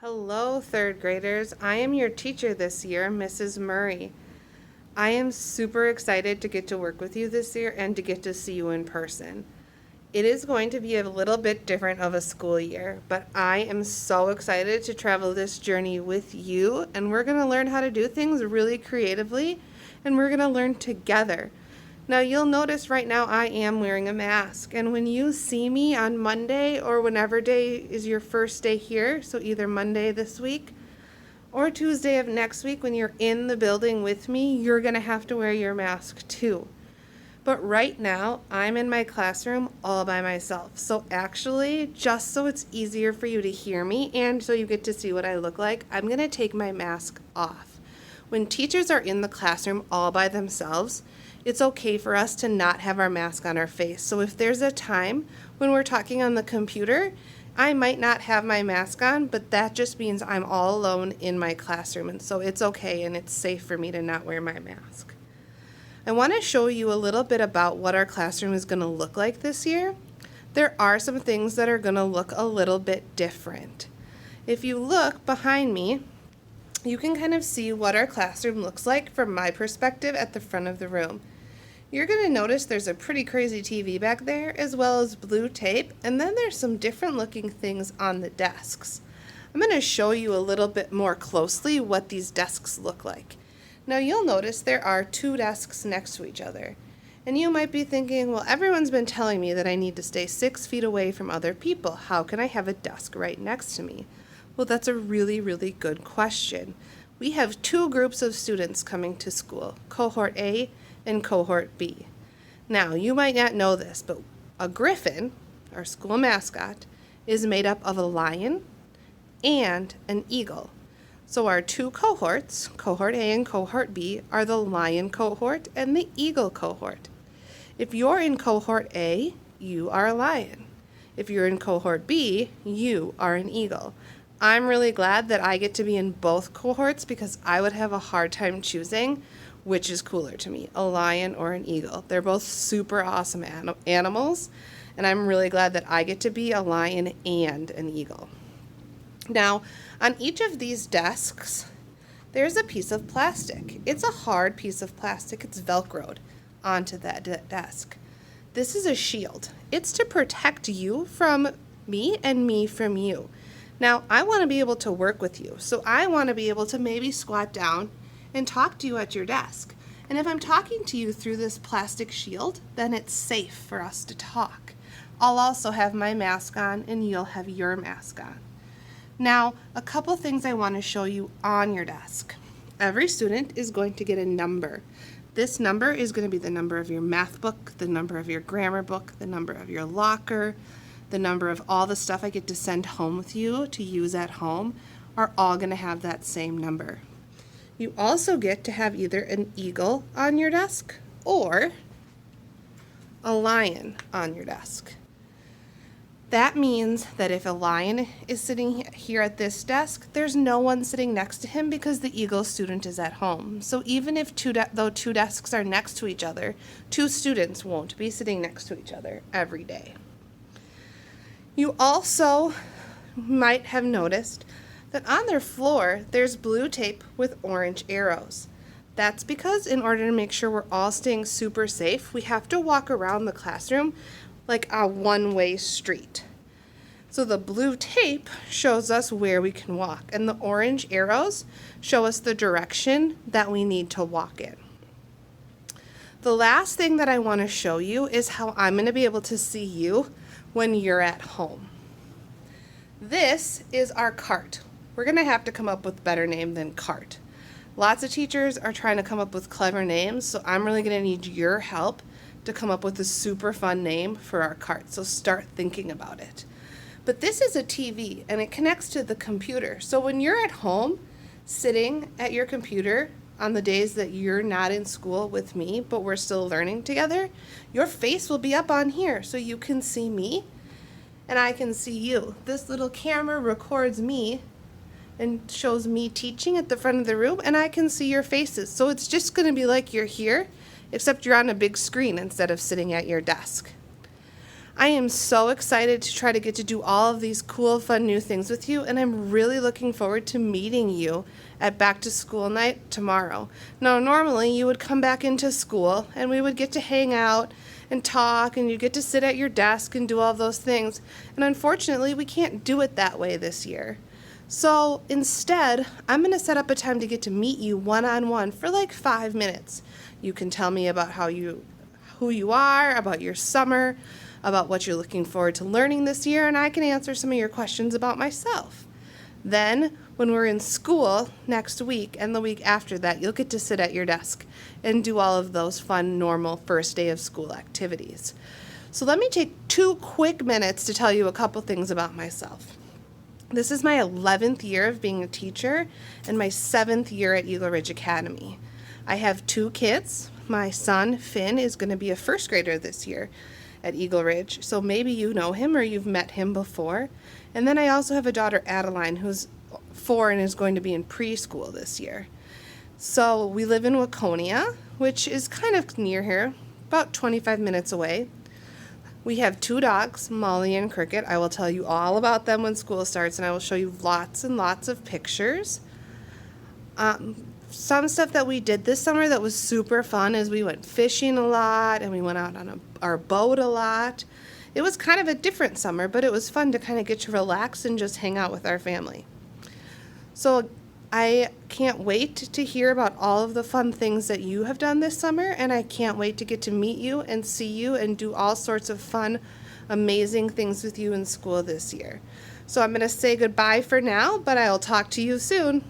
Hello, third graders. I am your teacher this year, Mrs. Murray. I am super excited to get to work with you this year and to get to see you in person. It is going to be a little bit different of a school year, but I am so excited to travel this journey with you, and we're going to learn how to do things really creatively, and we're going to learn together. Now, you'll notice right now I am wearing a mask, and when you see me on Monday or whenever day is your first day here, so either Monday this week or Tuesday of next week when you're in the building with me, you're going to have to wear your mask too. But right now, I'm in my classroom all by myself. So actually, just so it's easier for you to hear me and so you get to see what I look like, I'm going to take my mask off. When teachers are in the classroom all by themselves, it's okay for us to not have our mask on our face. So if there's a time when we're talking on the computer, I might not have my mask on, but that just means I'm all alone in my classroom. And so it's okay and it's safe for me to not wear my mask. I want to show you a little bit about what our classroom is going to look like this year. There are some things that are going to look a little bit different. If you look behind me, you can kind of see what our classroom looks like from my perspective at the front of the room. You're going to notice there's a pretty crazy TV back there, as well as blue tape, and then there's some different looking things on the desks. I'm going to show you a little bit more closely what these desks look like. Now you'll notice there are two desks next to each other. And you might be thinking, well, everyone's been telling me that I need to stay 6 feet away from other people. How can I have a desk right next to me? Well, that's a really, really good question. We have two groups of students coming to school, Cohort A and Cohort B. Now, you might not know this, but a griffin, our school mascot, is made up of a lion and an eagle. So our two cohorts, Cohort A and Cohort B, are the lion cohort and the eagle cohort. If you're in Cohort A, you are a lion. If you're in Cohort B, you are an eagle. I'm really glad that I get to be in both cohorts because I would have a hard time choosing which is cooler to me, a lion or an eagle. They're both super awesome animals, and I'm really glad that I get to be a lion and an eagle. Now, on each of these desks, there's a piece of plastic. It's a hard piece of plastic. It's Velcroed onto that desk. This is a shield. It's to protect you from me and me from you. Now, I want to be able to work with you, so I want to be able to maybe squat down and talk to you at your desk. And if I'm talking to you through this plastic shield, then it's safe for us to talk. I'll also have my mask on, and you'll have your mask on. Now, a couple things I want to show you on your desk. Every student is going to get a number. This number is going to be the number of your math book, the number of your grammar book, the number of your locker, the number of all the stuff I get to send home with you to use at home are all going to have that same number. You also get to have either an eagle on your desk or a lion on your desk. That means that if a lion is sitting here at this desk, there's no one sitting next to him because the eagle student is at home. So even if though two desks are next to each other, two students won't be sitting next to each other every day. You also might have noticed that on their floor, there's blue tape with orange arrows. That's because in order to make sure we're all staying super safe, we have to walk around the classroom like a one-way street. So the blue tape shows us where we can walk, and the orange arrows show us the direction that we need to walk in. The last thing that I want to show you is how I'm going to be able to see you when you're at home. This is our cart. We're going to have to come up with a better name than cart. Lots of teachers are trying to come up with clever names, so I'm really going to need your help to come up with a super fun name for our cart, so start thinking about it. But this is a TV, and it connects to the computer. So when you're at home, sitting at your computer on the days that you're not in school with me, but we're still learning together, your face will be up on here so you can see me and I can see you. This little camera records me and shows me teaching at the front of the room, and I can see your faces. So it's just going to be like you're here, except you're on a big screen instead of sitting at your desk. I am so excited to try to get to do all of these cool, fun new things with you, and I'm really looking forward to meeting you at back to school night tomorrow. Now, normally you would come back into school and we would get to hang out and talk, and you get to sit at your desk and do all of those things. And unfortunately, we can't do it that way this year. So instead, I'm going to set up a time to get to meet you one-on-one for like 5 minutes. You can tell me about who you are, about your summer, about what you're looking forward to learning this year, and I can answer some of your questions about myself. Then, when we're in school next week and the week after that, you'll get to sit at your desk and do all of those fun, normal first day of school activities. So let me take 2 quick minutes to tell you a couple things about myself. This is my 11th year of being a teacher and my 7th year at Eagle Ridge Academy. I have 2 kids. My son, Finn, is going to be a first grader this year at Eagle Ridge, so maybe you know him or you've met him before. And then I also have a daughter, Adeline, who's 4 and is going to be in preschool this year. So we live in Waconia, which is kind of near here, about 25 minutes away. We have 2 dogs, Molly and Cricket. I will tell you all about them when school starts, and I will show you lots and lots of pictures. Some stuff that we did this summer that was super fun is we went fishing a lot, and we went out on our boat a lot. It was kind of a different summer, but it was fun to kind of get to relax and just hang out with our family. So I can't wait to hear about all of the fun things that you have done this summer, and I can't wait to get to meet you and see you and do all sorts of fun, amazing things with you in school this year. So I'm going to say goodbye for now, but I'll talk to you soon.